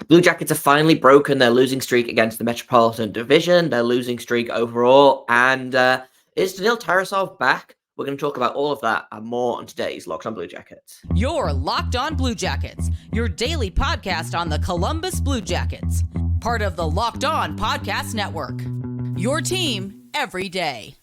Blue Jackets have finally broken their losing streak against the Metropolitan Division, their losing streak overall, and is Daniil Tarasov back? We're going to talk about all of that and more on today's Locked On Blue Jackets. You're Locked On Blue Jackets, your daily podcast on the Columbus Blue Jackets, part of the Locked On Podcast Network. Your team every day.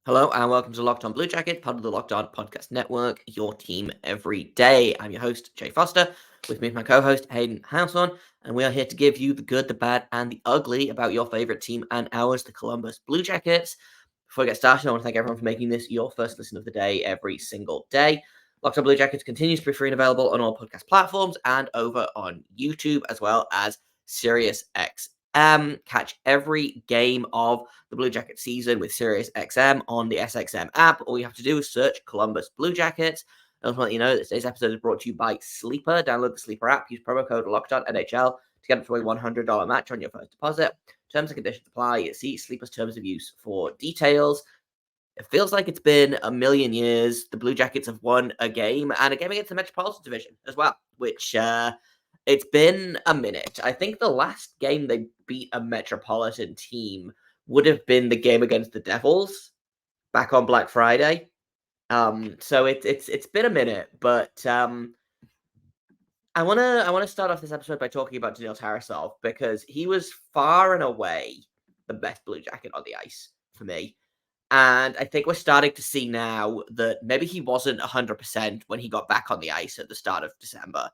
Hello and welcome to Locked On Blue Jacket, part of the Locked On Podcast Network, your team every day. I'm your host, Jay Foster. With me is my co-host, Hayden Houseman, and we are here to give you the good, the bad, and the ugly about your favorite team and ours, the Columbus Blue Jackets. Before we get started, I want to thank everyone for making this your first listen of the day every single day. Locked On Blue Jackets continues to be free and available on all podcast platforms and over on YouTube, as well as SiriusXM. Catch every game of the Blue Jacket season with SiriusXM on the SXM app. All you have to do is search Columbus Blue Jackets. I just want to let you know that today's episode is brought to you by Sleeper. Download the Sleeper app. Use promo code LOCKEDONNHL to get up to a $100 match on your first deposit. Terms and conditions apply. See Sleeper's terms of use for details. It feels like it's been a million years. The Blue Jackets have won a game, and a game against the Metropolitan Division as well, which it's been a minute. I think the last game they beat a Metropolitan team would have been the game against the Devils back on Black Friday. So it's been a minute, but I wanna start off this episode by talking about Daniil Tarasov because he was far and away the best Blue Jacket on the ice for me. And I think we're starting to see now that maybe he wasn't 100% when he got back on the ice at the start of December.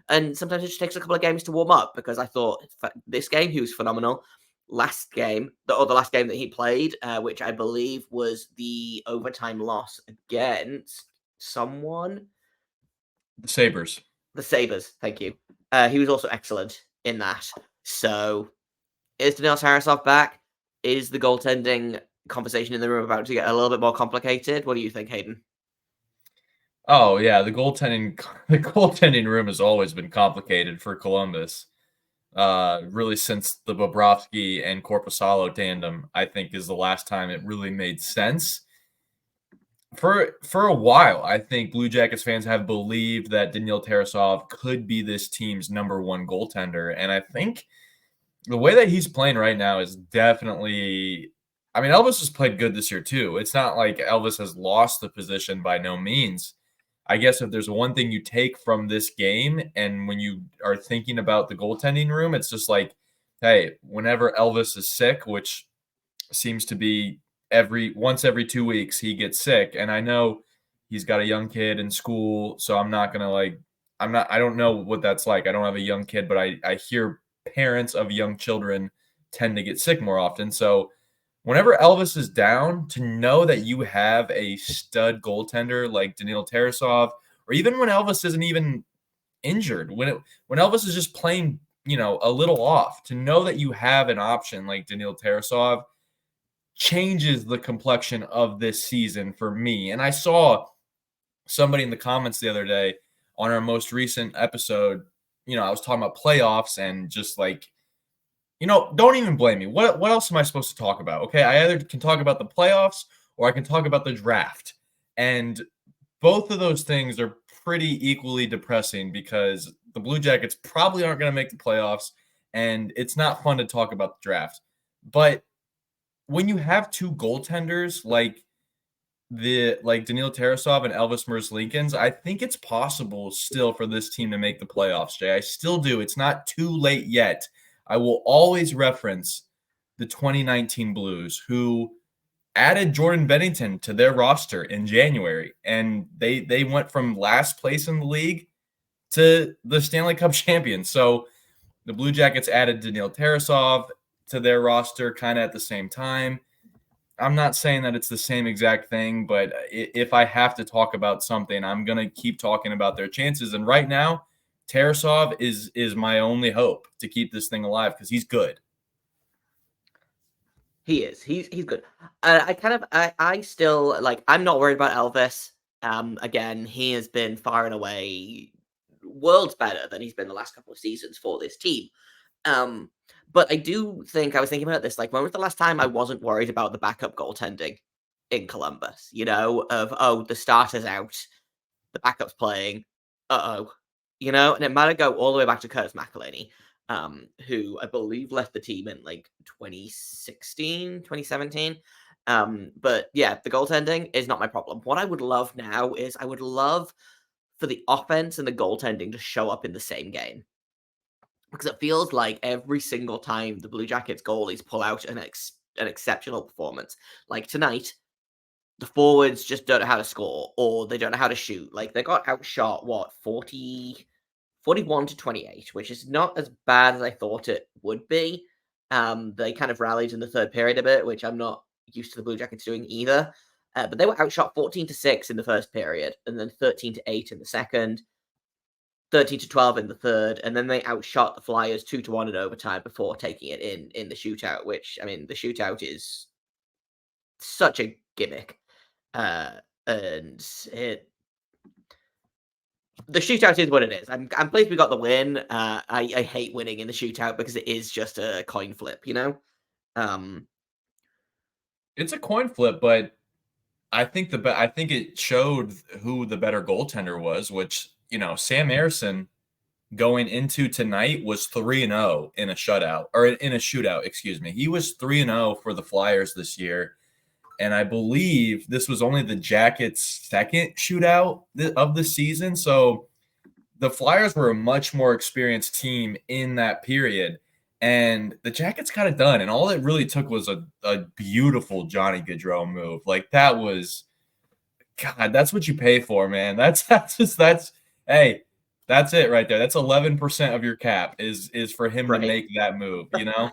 And sometimes it just takes a couple of games to warm up because I thought this game he was phenomenal. Last game, the last game that he played, which I believe was the overtime loss against someone. The Sabres. The Sabres, thank you. He was also excellent in that. So, is Daniil Tarasov back? Is the goaltending conversation in the room about to get a little bit more complicated? What do you think, Hayden? Oh yeah, the goaltending room has always been complicated for Columbus. Really since the Bobrovsky and Korpisalo tandem, I think is the last time it really made sense. For a while, I think Blue Jackets fans have believed that Daniil Tarasov could be this team's number one goaltender, and I think the way that he's playing right now is definitely. I mean, Elvis has played good this year too. It's not like Elvis has lost the position by no means. I guess if there's one thing you take from this game, and when you are thinking about the goaltending room, it's just like, hey, whenever Elvis is sick, which seems to be once every 2 weeks, he gets sick. And I know he's got a young kid in school, so I don't know what that's like. I don't have a young kid, but I hear parents of young children tend to get sick more often. So whenever Elvis is down, to know that you have a stud goaltender like Daniil Tarasov, or even when Elvis isn't even injured, when Elvis is just playing, a little off, to know that you have an option like Daniil Tarasov changes the complexion of this season for me. And I saw somebody in the comments the other day on our most recent episode, I was talking about playoffs and just like, don't even blame me. What else am I supposed to talk about? Okay, I either can talk about the playoffs or I can talk about the draft. And both of those things are pretty equally depressing because the Blue Jackets probably aren't going to make the playoffs, and it's not fun to talk about the draft. But when you have two goaltenders like Daniil Tarasov and Elvis Merzlikins, I think it's possible still for this team to make the playoffs, Jay. I still do. It's not too late yet. I will always reference the 2019 Blues, who added Jordan Bennington to their roster in January, and they went from last place in the league to the Stanley Cup champions. So the Blue Jackets added Daniil Tarasov to their roster kind of at the same time. I'm not saying that it's the same exact thing, but if I have to talk about something, I'm going to keep talking about their chances. And right now, Tarasov is my only hope to keep this thing alive because he's good. He is. He's good. I still I'm not worried about Elvis. Again, he has been far and away worlds better than he's been the last couple of seasons for this team. But I do think, I was thinking about this, like, when was the last time I wasn't worried about the backup goaltending in Columbus? You know, of, the starter's out, the backup's playing, you know? And it might go all the way back to Curtis McElhinney, who I believe left the team in, like, 2016, 2017. But yeah, the goaltending is not my problem. What I would love now is I would love for the offense and the goaltending to show up in the same game. Because it feels like every single time the Blue Jackets goalies pull out an exceptional performance, like tonight, the forwards just don't know how to score or they don't know how to shoot. Like they got outshot, 41 to 28, which is not as bad as I thought it would be. They kind of rallied in the third period a bit, which I'm not used to the Blue Jackets doing either. But they were outshot 14 to 6 in the first period, and then 13 to 8 in the second, 13 to 12 in the third, and then they outshot the Flyers 2 to 1 in overtime before taking it in the shootout, which, I mean, the shootout is such a gimmick. And the shootout is what it is. I'm pleased we got the win. I hate winning in the shootout because it is just a coin flip, you know? It's a coin flip, but I think I think it showed who the better goaltender was, which, you know, Sam Ersson going into tonight was 3-0 in a shutout, or in a shootout, excuse me. He was 3-0 for the Flyers this year. And I believe this was only the Jackets' second shootout of the season. So the Flyers were a much more experienced team in that period. And the Jackets got it done. And all it really took was a beautiful Johnny Gaudreau move. Like that was, God, that's what you pay for, man. That's hey, that's it right there. That's 11% of your cap is for him to make that move, you know?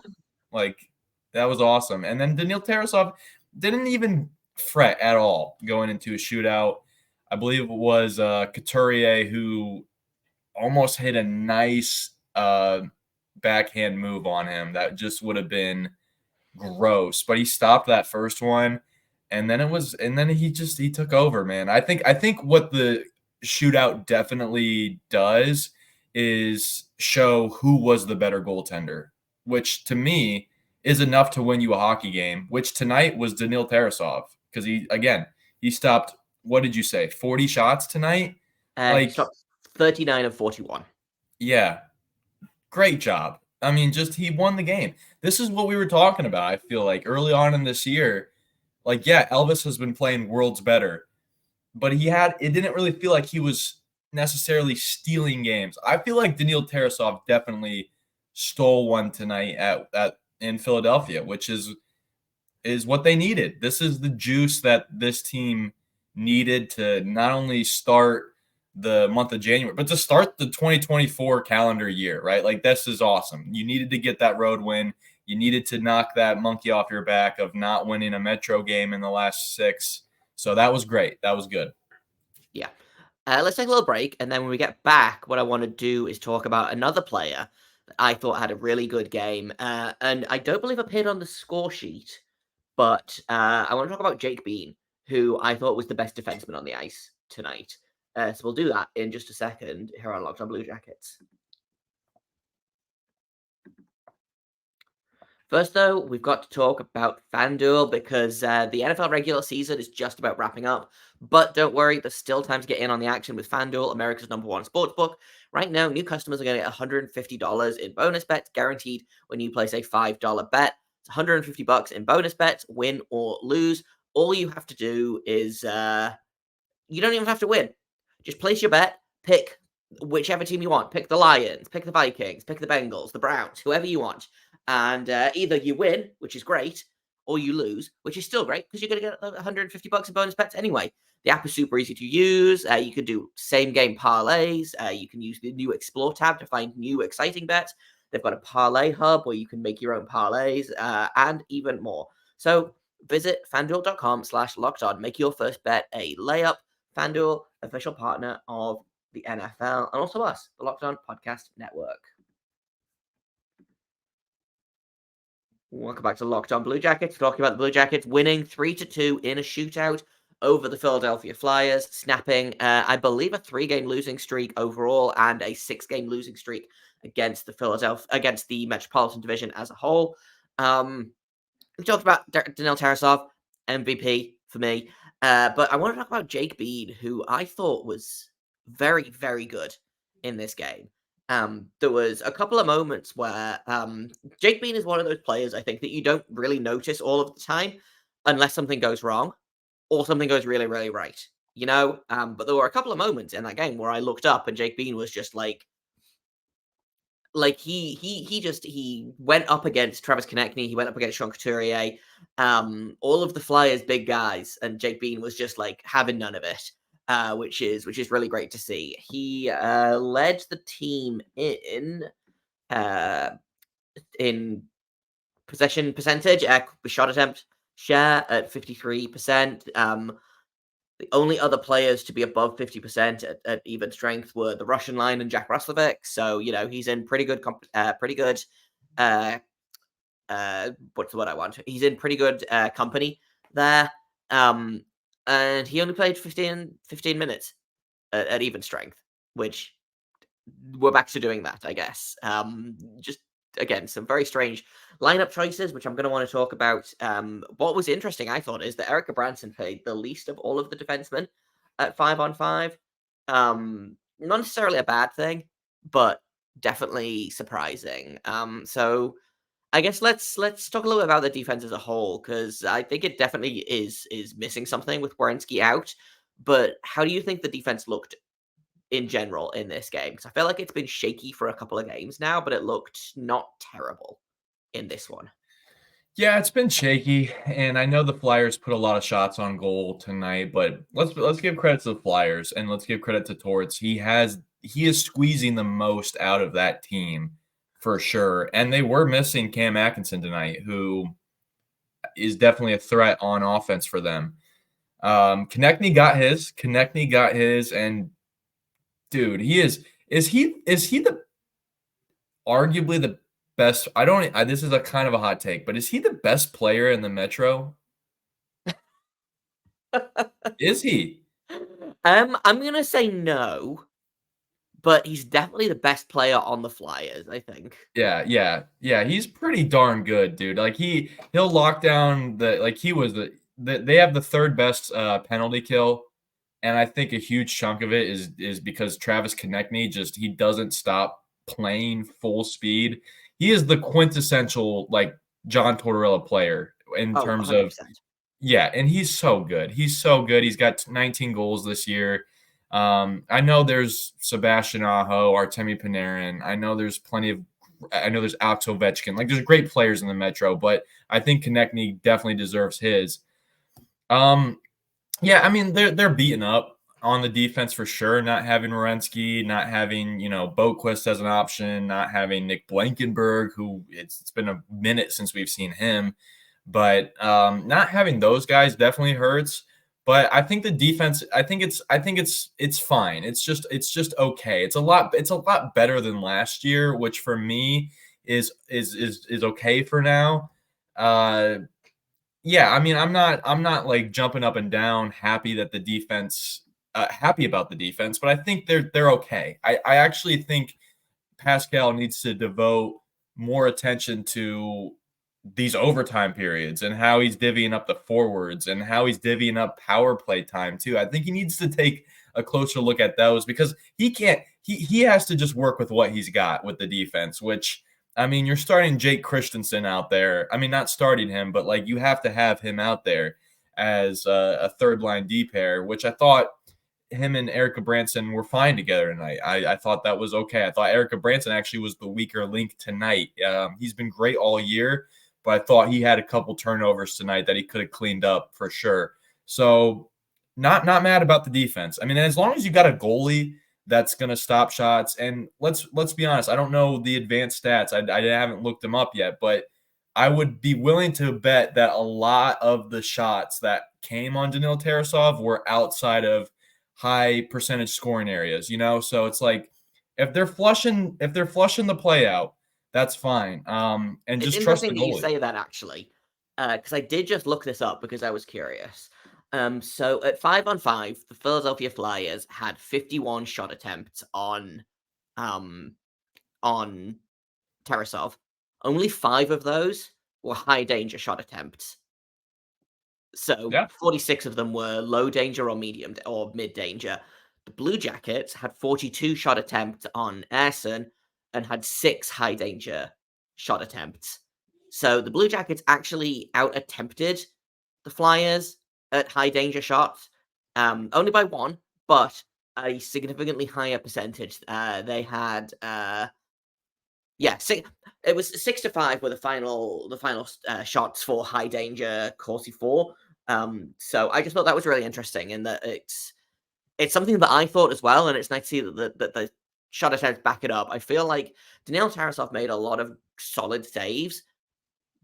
Like that was awesome. And then Daniil Tarasov didn't even fret at all going into a shootout. I believe it was Couturier who almost hit a nice backhand move on him. That just would have been gross. But he stopped that first one. And then he took over, man. I think what the shootout definitely does is show who was the better goaltender, which to me is enough to win you a hockey game, which tonight was Daniil Tarasov. Because he stopped, what did you say, 40 shots tonight? He stopped 39 of 41. Yeah. Great job. I mean, he won the game. This is what we were talking about, I feel like, early on in this year. Like, yeah, Elvis has been playing worlds better, but it didn't really feel like he was necessarily stealing games. I feel like Daniil Tarasov definitely stole one tonight in Philadelphia, which is what they needed. This is the juice that this team needed to not only start the month of January, but to start the 2024 calendar year, right? Like, this is awesome. You needed to get that road win. You needed to knock that monkey off your back of not winning a Metro game in the last 6. So that was great. That was good. Yeah. Let's take a little break. And then when we get back, what I want to do is talk about another player that I thought had a really good game. And I don't believe appeared on the score sheet, but I want to talk about Jake Bean, who I thought was the best defenseman on the ice tonight. So we'll do that in just a second here on Locked On Blue Jackets. First, though, we've got to talk about FanDuel because the NFL regular season is just about wrapping up. But don't worry, there's still time to get in on the action with FanDuel, America's number one sportsbook. Right now, new customers are going to get $150 in bonus bets guaranteed when you place a $5 bet. It's $150 in bonus bets, win or lose. All you have to do is you don't even have to win. Just place your bet, pick whichever team you want. Pick the Lions, pick the Vikings, pick the Bengals, the Browns, whoever you want. And either you win, which is great, or you lose, which is still great because you're going to get $150 in bonus bets anyway. The app is super easy to use. You can do same game parlays. You can use the new Explore tab to find new exciting bets. They've got a parlay hub where you can make your own parlays and even more. So visit FanDuel.com/LockedOn. Make your first bet a layup. FanDuel, official partner of the NFL, and also us, the Locked On Podcast Network. Welcome back to Locked On Blue Jackets. Talking about the Blue Jackets winning 3-2 in a shootout over the Philadelphia Flyers, snapping, I believe, a 3-game losing streak overall and a 6-game losing streak against the Metropolitan Division as a whole. We talked about Daniil Tarasov, MVP for me, but I want to talk about Jake Bean, who I thought was very, very good in this game. There was a couple of moments where Jake Bean is one of those players, I think, that you don't really notice all of the time unless something goes wrong or something goes really, really right, But there were a couple of moments in that game where I looked up and Jake Bean was just like he went up against Travis Konechny, he went up against Sean Couturier, all of the Flyers' big guys, and Jake Bean was just like having none of it, which is really great to see. He led the team in possession percentage, shot attempt share at 53%. The only other players to be above 50% at even strength were the Russian line and Jack Roslovic. So, he's in pretty good, what's the word I want? He's in pretty good company there. And he only played 15 minutes at even strength, which we're back to doing that, I guess. Just, again, some very strange lineup choices, which I'm going to want to talk about. What was interesting, I thought, is that Erica Branson played the least of all of the defensemen at 5-on-5. Not necessarily a bad thing, but definitely surprising. So I guess let's talk a little bit about the defense as a whole, because I think it definitely is missing something with Werenski out. But how do you think the defense looked in general in this game? Because I feel like it's been shaky for a couple of games now, but it looked not terrible in this one. Yeah, it's been shaky, and I know the Flyers put a lot of shots on goal tonight, but let's give credit to the Flyers and let's give credit to Torts. He is squeezing the most out of that team for sure. And they were missing Cam Atkinson tonight, who is definitely a threat on offense for them. Konechny got his, and dude, is he the arguably the best? This is a kind of a hot take, but is he the best player in the Metro? Is he? I'm gonna say no, but he's definitely the best player on the Flyers, I think. Yeah. He's pretty darn good, dude. Like he'll lock down they have the third best penalty kill, and I think a huge chunk of it is because Travis Konechny he doesn't stop playing full speed. He is the quintessential like John Tortorella player in terms 100%. of and he's so good. He's got 19 goals this year. I know there's Sebastian Aho, Artemi Panarin. I know there's Alex Ovechkin. Like there's great players in the Metro, but I think Konechny definitely deserves his. They're beaten up on the defense for sure. Not having Werenski, not having Boquist as an option, not having Nick Blankenberg, who it's been a minute since we've seen him. But not having those guys definitely hurts. But I think the defense, I think it's fine. It's just okay. It's a lot better than last year, which for me is okay for now. I'm not like jumping up and down happy about the defense, but I think they're okay. I actually think Pascal needs to devote more attention to these overtime periods and how he's divvying up the forwards and how he's divvying up power play time too. I think he needs to take a closer look at those because he has to just work with what he's got with the defense, which you're starting Jake Christensen out there. Not starting him, but like you have to have him out there as a third line D pair, which I thought him and Erica Branson were fine together tonight. I thought that was okay. I thought Erica Branson actually was the weaker link tonight. He's been great all year, but I thought he had a couple turnovers tonight that he could have cleaned up for sure. So not mad about the defense. As long as you got a goalie that's going to stop shots, and let's be honest, I don't know the advanced stats. I haven't looked them up yet, but I would be willing to bet that a lot of the shots that came on Daniil Tarasov were outside of high percentage scoring areas, So it's like if they're flushing the play out, that's fine. And it's just trust the interesting that goalie. you say that actually, because I did just look this up because I was curious. So at 5-on-5, the Philadelphia Flyers had 51 shot attempts on on Tarasov, only 5 of those were high danger shot attempts. So 46 of them were low danger or medium or mid danger. The Blue Jackets had 42 shot attempts on Ayrson and had 6 high danger shot attempts. So the Blue Jackets actually out attempted the Flyers at high danger shots, only by 1, but a significantly higher percentage. They had it was 6-5 were the final shots for high danger Corsi 4. So I just thought that was really interesting, in that it's something that I thought as well, and it's nice to see that the shot attempts back it up. I feel like Daniil Tarasov made a lot of solid saves,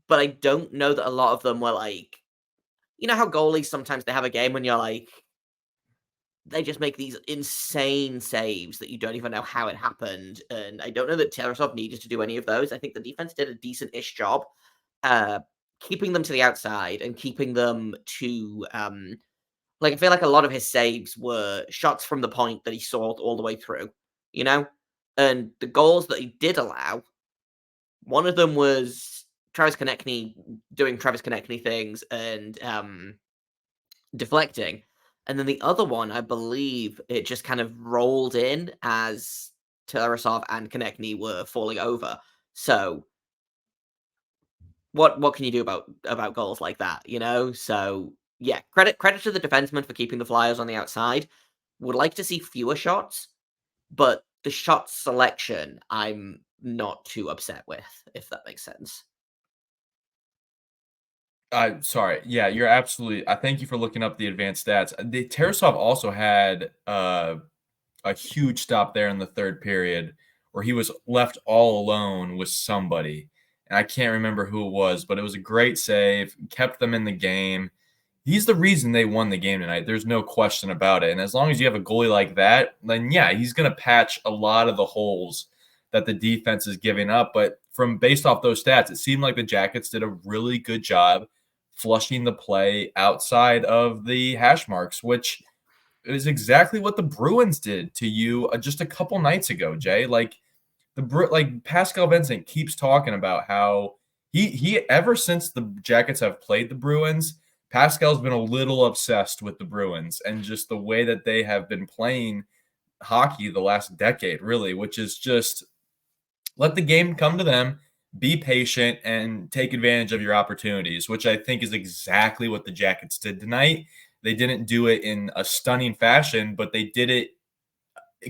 but I don't know that a lot of them were like, you know how goalies sometimes they have a game when you're like, they just make these insane saves that you don't even know how it happened. And I don't know that Tarasov needed to do any of those. I think the defense did a decent-ish job keeping them to the outside and keeping them to I feel like a lot of his saves were shots from the point that he saw all the way through, you know? And the goals that he did allow, one of them was Travis Konechny doing Travis Konechny things and deflecting. And then the other one, I believe it just kind of rolled in as Tarasov and Konechny were falling over. So what can you do about goals like that, you know? So yeah, credit to the defenseman for keeping the Flyers on the outside. Would like to see fewer shots, but the shot selection I'm not too upset with, if that makes sense. Sorry. Yeah, you're absolutely. I thank you for looking up the advanced stats. The Tarasov also had a huge stop there in the third period where he was left all alone with somebody, and I can't remember who it was, but it was a great save, kept them in the game. He's the reason they won the game tonight. There's no question about it. And as long as you have a goalie like that, then yeah, he's going to patch a lot of the holes that the defense is giving up. But based off those stats, it seemed like the Jackets did a really good job flushing the play outside of the hash marks, which is exactly what the Bruins did to you just a couple nights ago, Jay. Like Pascal Vincent keeps talking about how he ever since the Jackets have played the Bruins, Pascal's been a little obsessed with the Bruins and just the way that they have been playing hockey the last decade, really, which is just let the game come to them, be patient, and take advantage of your opportunities, which I think is exactly what the Jackets did tonight. They didn't do it in a stunning fashion, but they did it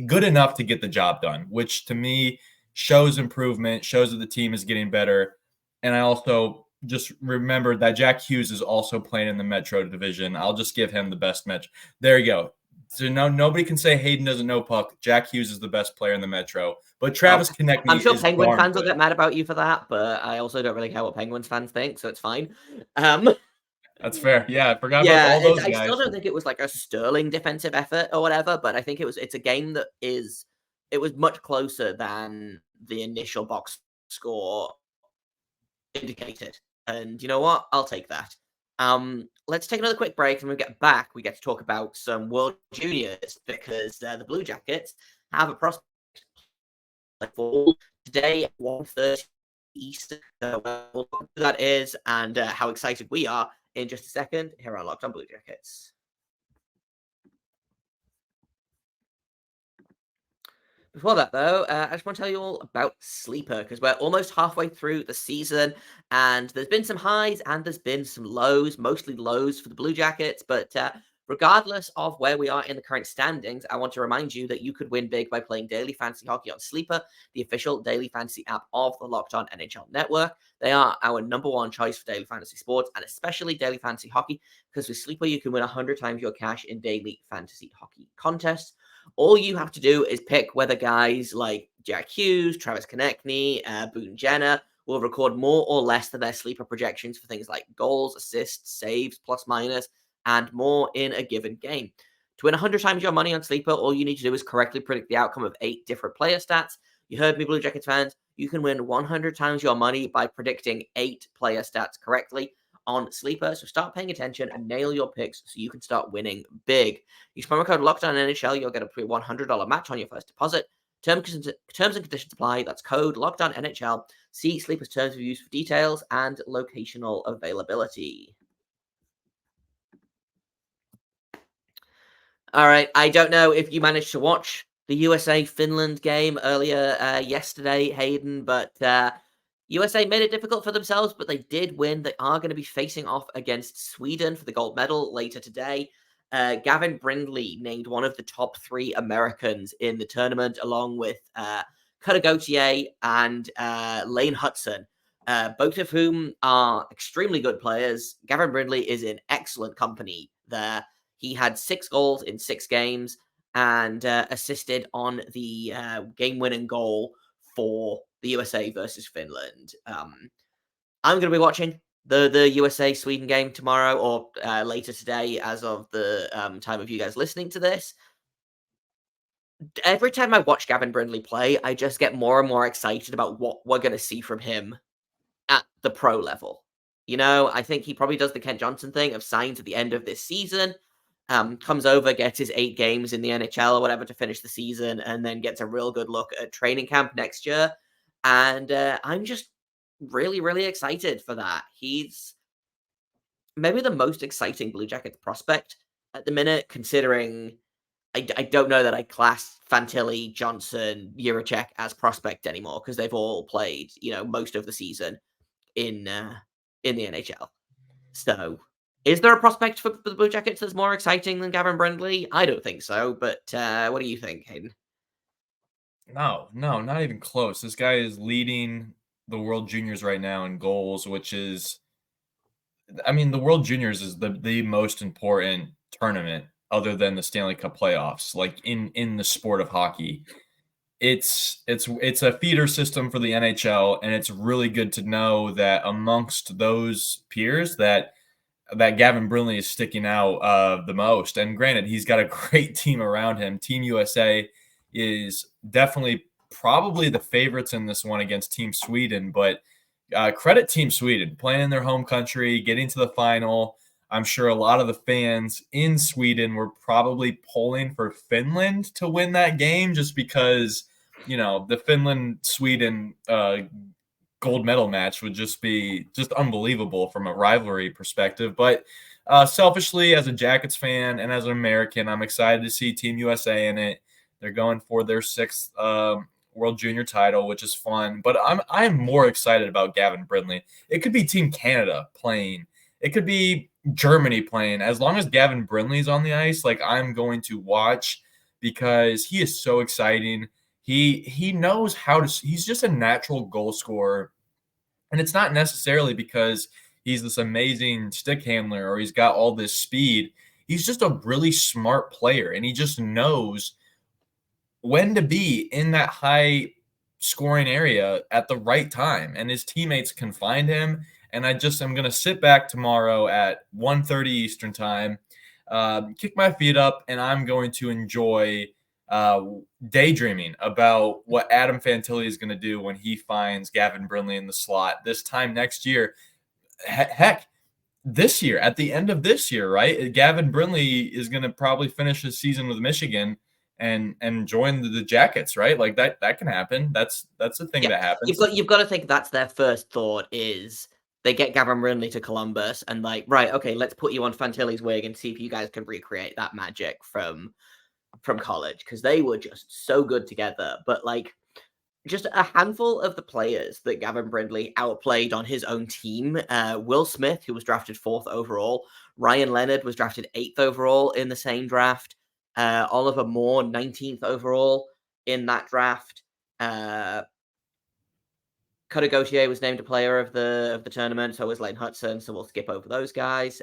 good enough to get the job done, which to me shows improvement, shows that the team is getting better. And I also just remembered that Jack Hughes is also playing in the Metro division. I'll just give him the best match. There you go. So nobody can say Hayden doesn't know puck. Jack Hughes is the best player in the Metro. But Travis Konechny I'm sure is Penguin fans good. will get mad about you for that, but I also don't really care what Penguins fans think, so it's fine. That's fair. Yeah, I forgot about all those guys. I still don't think it was like a sterling defensive effort or whatever, but I think it's a game that it was much closer than the initial box score indicated. And you know what? I'll take that. Let's take another quick break, and when we get back, we get to talk about some World Juniors, because the Blue Jackets have a prospect for today at 1:30 Eastern. So we'll talk who that is and how excited we are in just a second here on Locked On Blue Jackets. Before that, though, I just want to tell you all about Sleeper, because we're almost halfway through the season, and there's been some highs and there's been some lows, mostly lows for the Blue Jackets, but regardless of where we are in the current standings, I want to remind you that you could win big by playing daily fantasy hockey on Sleeper, the official daily fantasy app of the Locked On NHL Network. They are our number one choice for daily fantasy sports, and especially daily fantasy hockey, because with Sleeper, you can win 100 times your cash in daily fantasy hockey contests. All you have to do is pick whether guys like Jack Hughes, Travis Konechny, Boone Jenner will record more or less than their sleeper projections for things like goals, assists, saves, plus minus, and more in a given game. To win 100 times your money on Sleeper, all you need to do is correctly predict the outcome of 8 different player stats. You heard me, Blue Jackets fans. You can win 100 times your money by predicting 8 player stats correctly on Sleeper. So start paying attention and nail your picks so you can start winning big. Use promo code LOCKEDONNHL. You'll get a $100 match on your first deposit. Terms and conditions apply. That's code LOCKEDONNHL. See Sleeper's terms of use for details and locational availability. All right. I don't know if you managed to watch the USA-Finland game earlier yesterday, Hayden, but USA made it difficult for themselves, but they did win. They are going to be facing off against Sweden for the gold medal later today. Gavin Brindley named one of the top 3 Americans in the tournament, along with Cutter Gauthier and Lane Hudson, both of whom are extremely good players. Gavin Brindley is in excellent company there. He had 6 goals in 6 games and assisted on the game-winning goal for the USA versus Finland. I'm going to be watching the USA-Sweden game tomorrow or later today as of the time of you guys listening to this. Every time I watch Gavin Brindley play, I just get more and more excited about what we're going to see from him at the pro level. You know, I think he probably does the Kent Johnson thing of signs at the end of this season, comes over, gets his 8 games in the NHL or whatever to finish the season, and then gets a real good look at training camp next year. And I'm just really, really excited for that. He's maybe the most exciting Blue Jackets prospect at the minute, considering I don't know that I class Fantilli, Johnson, Jiricek as prospect anymore because they've all played, most of the season in the NHL. So, is there a prospect for the Blue Jackets that's more exciting than Gavin Brindley? I don't think so, but what do you think, Hayden? No, not even close. This guy is leading the World Juniors right now in goals, which is, the World Juniors is the most important tournament other than the Stanley Cup playoffs, like in the sport of hockey. It's a feeder system for the NHL, and it's really good to know that amongst those peers that Gavin Brindley is sticking out the most. And granted, he's got a great team around him. Team USA is definitely probably the favorites in this one against Team Sweden, but credit Team Sweden playing in their home country, getting to the final. I'm sure a lot of the fans in Sweden were probably pulling for Finland to win that game just because, the Finland-Sweden gold medal match would just be unbelievable from a rivalry perspective. But selfishly, as a Jackets fan and as an American, I'm excited to see Team USA in it. They're going for their 6th World Junior title, which is fun. But I'm more excited about Gavin Brindley. It could be Team Canada playing. It could be Germany playing. As long as Gavin Brindley's on the ice, I'm going to watch because he is so exciting. He knows how to. He's just a natural goal scorer, and it's not necessarily because he's this amazing stick handler or he's got all this speed. He's just a really smart player, and he just knows when to be in that high scoring area at the right time, and his teammates can find him. And I'm going to sit back tomorrow at 1:30 Eastern time, kick my feet up, and I'm going to enjoy daydreaming about what Adam Fantilli is going to do when he finds Gavin Brindley in the slot this time next year. Heck, this year, at the end of this year, right? Gavin Brindley is going to probably finish his season with Michigan and join the Jackets, right? Like that can happen. That's the thing that happens. You've got to think that's their first thought is they get Gavin Brindley to Columbus and right, okay, let's put you on Fantilli's wing and see if you guys can recreate that magic from college, because they were just so good together. But just a handful of the players that Gavin Brindley outplayed on his own team. Will Smith, who was drafted 4th overall. Ryan Leonard was drafted 8th overall in the same draft. Oliver Moore, 19th overall in that draft. Cutter Gauthier was named a player of the tournament, so was Lane Hudson, so we'll skip over those guys.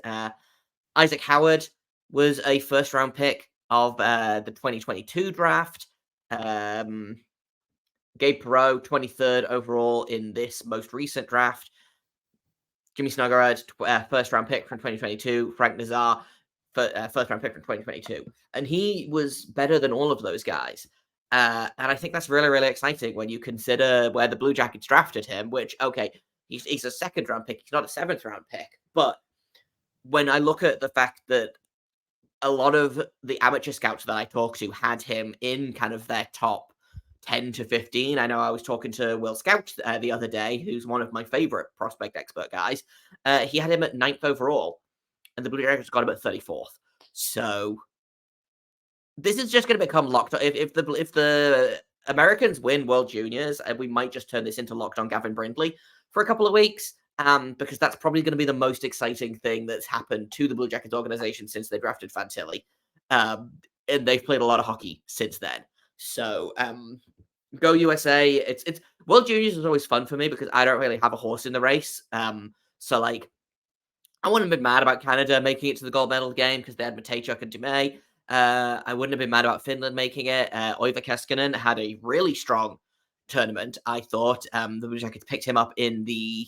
Isaac Howard was a first-round pick of the 2022 draft. Gabe Perreault, 23rd overall in this most recent draft. Jimmy Snuggerud, first-round pick from 2022. Frank Nazar, first-round pick from 2022. And he was better than all of those guys. And I think that's really, really exciting when you consider where the Blue Jackets drafted him, which, okay, he's a 2nd-round pick. He's not a 7th-round pick. But when I look at the fact that a lot of the amateur scouts that I talk to had him in kind of their top 10 to 15. I know I was talking to Will Scout the other day, who's one of my favorite prospect expert guys. He had him at 9th overall, and the Blue Jackets got him at 34th. So this is just going to become locked on. If the Americans win World Juniors, we might just turn this into Locked On Gavin Brindley for a couple of weeks, because that's probably going to be the most exciting thing that's happened to the Blue Jackets organization since they drafted Fantilli. And they've played a lot of hockey since then. So go USA. It's World Juniors is always fun for me because I don't really have a horse in the race. So like, I wouldn't have been mad about Canada making it to the gold medal game because they had Matejchuk and Dumais. I wouldn't have been mad about Finland making it. Oiva Keskinen had a really strong tournament. I thought the Blue Jackets picked him up in the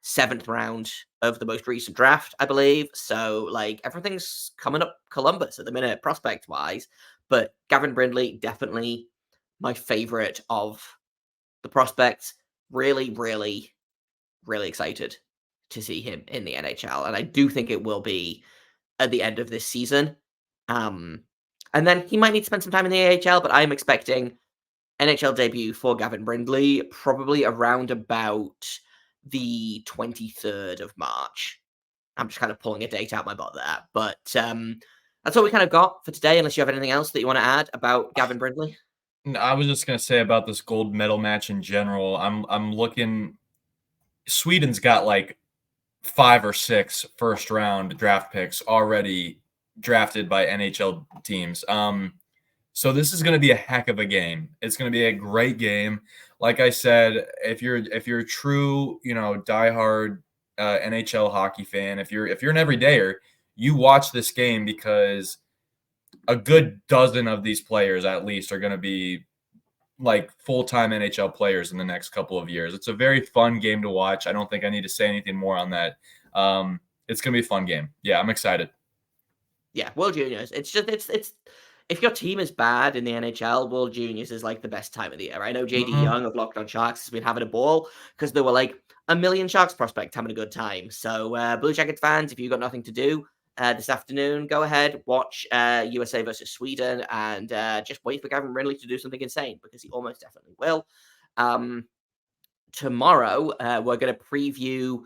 7th round of the most recent draft, I believe. So like, everything's coming up Columbus at the minute, prospect wise. But Gavin Brindley, definitely my favorite of the prospects. Really, really, really excited to see him in the NHL. And I do think it will be at the end of this season. And then he might need to spend some time in the AHL, but I'm expecting NHL debut for Gavin Brindley probably around about the 23rd of March. I'm just kind of pulling a date out my butt there. But that's all we kind of got for today, unless you have anything else that you want to add about Gavin Brindley. I was just going to say about this gold medal match in general. I'm looking. Sweden's got like 5 or 6 first round draft picks already drafted by NHL teams. So this is going to be a heck of a game. It's going to be a great game. Like I said, if you're a true, diehard NHL hockey fan, if you're an everydayer, you watch this game because a good dozen of these players at least are going to be like full-time NHL players in the next couple of years. It's a very fun game to watch. I don't think I need to say anything more on that. It's going to be a fun game. Yeah, I'm excited. Yeah, World Juniors. It's if your team is bad in the NHL, World Juniors is like the best time of the year. I know JD Young of Locked On Sharks has been having a ball because there were like a million Sharks prospects having a good time. So Blue Jackets fans, if you've got nothing to do this afternoon, go ahead, watch USA versus Sweden, and just wait for Gavin Brindley to do something insane because he almost definitely will. Tomorrow, we're going to preview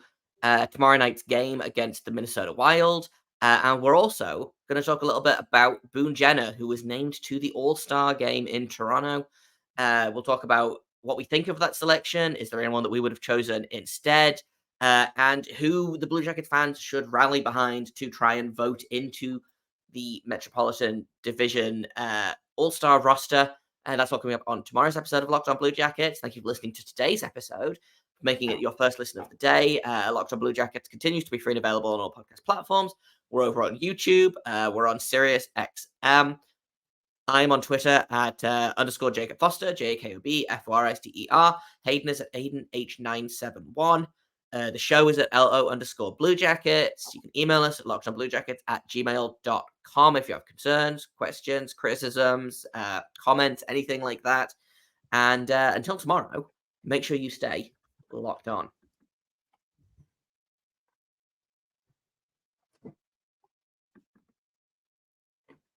tomorrow night's game against the Minnesota Wild. And we're also going to talk a little bit about Boone Jenner, who was named to the All-Star game in Toronto. We'll talk about what we think of that selection. Is there anyone that we would have chosen instead? And who the Blue Jackets fans should rally behind to try and vote into the Metropolitan Division All-Star roster. And that's all coming up on tomorrow's episode of Locked On Blue Jackets. Thank you for listening to today's episode, making it your first listen of the day. Locked On Blue Jackets continues to be free and available on all podcast platforms. We're over on YouTube. We're on Sirius XM. I'm on Twitter at _ Jacob Foster, JAKOBFORSTER. Hayden is at HaydenH971. The show is at LO_Blue Jackets. You can email us at lockedonbluejackets@gmail.com if you have concerns, questions, criticisms, comments, anything like that. And until tomorrow, make sure you stay locked on.